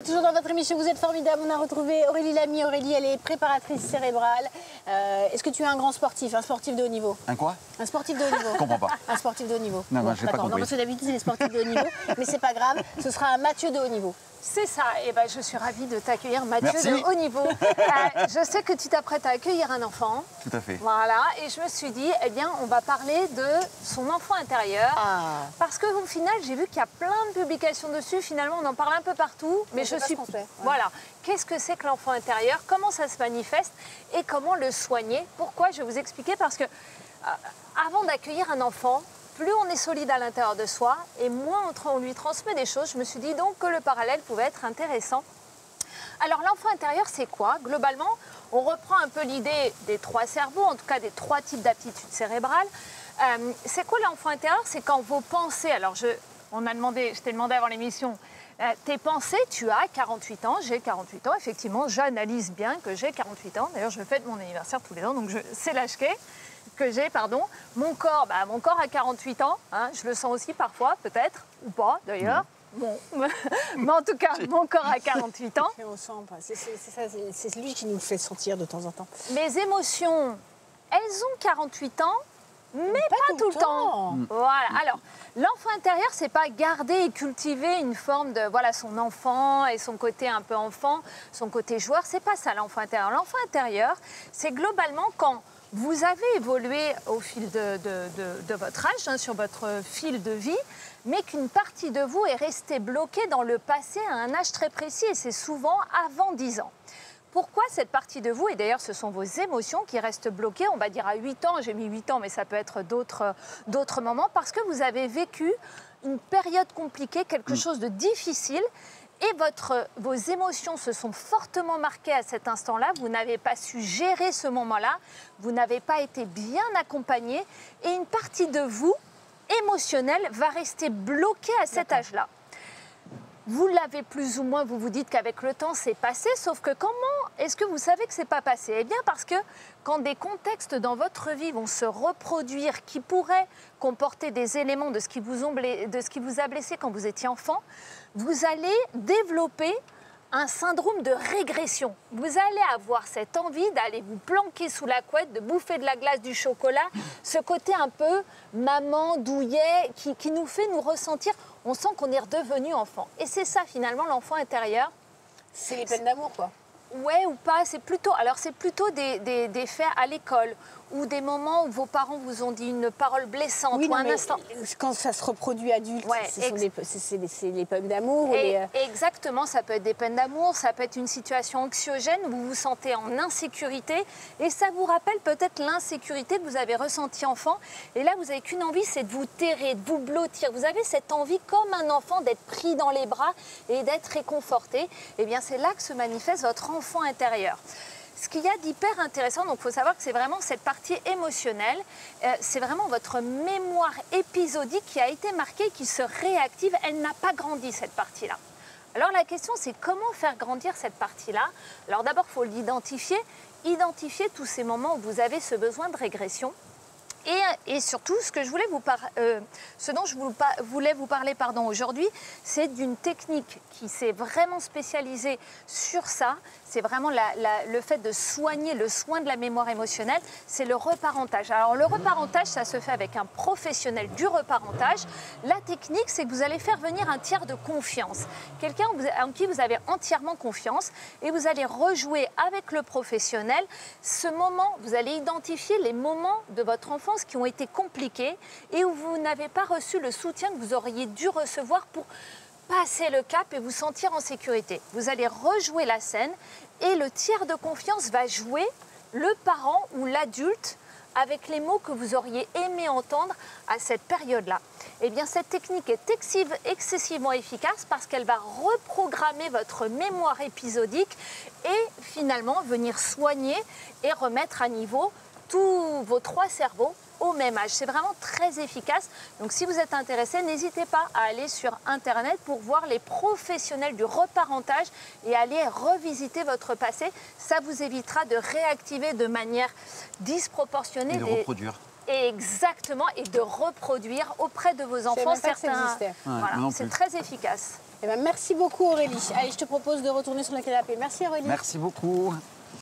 Toujours dans votre émission, vous êtes formidable. On a retrouvé Aurélie Lamy. Aurélie, elle est préparatrice cérébrale. Est-ce que tu es un grand sportif, un sportif de haut niveau? Un quoi? Un sportif de haut niveau. Je comprends pas. Un sportif de haut niveau. Non, je n'ai pas compris. Non, parce que d'habitude, c'est les sportifs de haut niveau. Mais c'est pas grave, ce sera un Mathieu de haut niveau. C'est ça. Et ben, je suis ravie de t'accueillir, Mathieu, Merci. de haut niveau. Je sais que tu t'apprêtes à accueillir un enfant. Tout à fait. Voilà. Et je me suis dit, eh bien, on va parler de son enfant intérieur. Ah. Parce qu'au final, j'ai vu qu'il y a plein de publications dessus. Finalement, on en parle un peu partout. Mais je suis. Voilà. Qu'est-ce que c'est que l'enfant intérieur? Comment ça se manifeste? Et comment le soigner? Pourquoi? Je vais vous expliquer. Parce que avant d'accueillir un enfant, plus on est solide à l'intérieur de soi et moins on lui transmet des choses. Je me suis dit donc que le parallèle pouvait être intéressant. Alors l'enfant intérieur, c'est quoi? Globalement, on reprend un peu l'idée des trois cerveaux, en tout cas des trois types d'aptitudes cérébrales. C'est quoi l'enfant intérieur? C'est quand vos pensées, alors je t'ai demandé avant l'émission, tes pensées, tu as 48 ans, j'ai 48 ans, effectivement, j'analyse bien que j'ai 48 ans. D'ailleurs, je fête mon anniversaire tous les ans, donc c'est l'âge que j'ai, pardon. Mon corps a 48 ans, hein, je le sens aussi parfois, peut-être, ou pas d'ailleurs. Bon. Mais en tout cas, mon corps a 48 ans. On sent pas. C'est lui qui nous le fait sentir de temps en temps. Mes émotions, elles ont 48 ans, mais pas tout le temps. Voilà. Alors, l'enfant intérieur, c'est pas garder et cultiver une forme de son enfant et son côté un peu enfant, son côté joueur. C'est pas ça l'enfant intérieur. L'enfant intérieur, c'est globalement quand vous avez évolué au fil de votre âge, hein, sur votre fil de vie, mais qu'une partie de vous est restée bloquée dans le passé à un âge très précis, et c'est souvent avant 10 ans. Pourquoi cette partie de vous, et d'ailleurs ce sont vos émotions qui restent bloquées, on va dire à 8 ans, j'ai mis 8 ans, mais ça peut être d'autres moments, parce que vous avez vécu une période compliquée, quelque chose de difficile, et vos émotions se sont fortement marquées à cet instant-là. Vous n'avez pas su gérer ce moment-là. Vous n'avez pas été bien accompagné. Et une partie de vous, émotionnelle, va rester bloquée à cet âge-là. Vous l'avez plus ou moins, vous vous dites qu'avec le temps, c'est passé. Sauf que comment est-ce que vous savez que c'est pas passé? Eh bien, parce que quand des contextes dans votre vie vont se reproduire qui pourraient comporter des éléments de ce qui vous a blessé quand vous étiez enfant, vous allez développer un syndrome de régression. Vous allez avoir cette envie d'aller vous planquer sous la couette, de bouffer de la glace, du chocolat, ce côté un peu maman, douillet, qui nous fait nous ressentir, on sent qu'on est redevenu enfant. Et c'est ça finalement l'enfant intérieur. C'est les peines d'amour, quoi. Ouais ou pas, c'est plutôt des faits à l'école ou des moments où vos parents vous ont dit une parole blessante ou un instant. Quand ça se reproduit adulte, c'est les peines d'amour. Exactement, ça peut être des peines d'amour, ça peut être une situation anxiogène où vous vous sentez en insécurité et ça vous rappelle peut-être l'insécurité que vous avez ressentie enfant. Et là, vous n'avez qu'une envie, c'est de vous terrer, de vous blottir. Vous avez cette envie, comme un enfant, d'être pris dans les bras et d'être réconforté. Eh bien, c'est là que se manifeste votre enfant intérieur. Ce qu'il y a d'hyper intéressant, donc il faut savoir que c'est vraiment cette partie émotionnelle, c'est vraiment votre mémoire épisodique qui a été marquée, qui se réactive, elle n'a pas grandi cette partie-là. Alors la question c'est comment faire grandir cette partie-là? Alors d'abord il faut l'identifier, identifier tous ces moments où vous avez ce besoin de régression. Et surtout, ce dont je voulais vous parler aujourd'hui, c'est d'une technique qui s'est vraiment spécialisée sur ça. C'est vraiment le fait de soigner, le soin de la mémoire émotionnelle, c'est le reparentage. Alors le reparentage, ça se fait avec un professionnel du reparentage. La technique, c'est que vous allez faire venir un tiers de confiance, quelqu'un en qui vous avez entièrement confiance, et vous allez rejouer avec le professionnel ce moment. Vous allez identifier les moments de votre enfance qui ont été compliqués et où vous n'avez pas reçu le soutien que vous auriez dû recevoir pour passer le cap et vous sentir en sécurité. Vous allez rejouer la scène et le tiers de confiance va jouer le parent ou l'adulte avec les mots que vous auriez aimé entendre à cette période-là. Eh bien, cette technique est excessivement efficace parce qu'elle va reprogrammer votre mémoire épisodique et finalement venir soigner et remettre à niveau tous vos trois cerveaux au même âge. C'est vraiment très efficace. Donc si vous êtes intéressé, n'hésitez pas à aller sur Internet pour voir les professionnels du reparentage et aller revisiter votre passé. Ça vous évitera de réactiver de manière disproportionnée. Et de reproduire. Exactement, et de reproduire auprès de vos enfants certains. Ouais, voilà, c'est très efficace. Eh ben, merci beaucoup Aurélie. Allez, je te propose de retourner sur le canapé. Merci Aurélie. Merci beaucoup.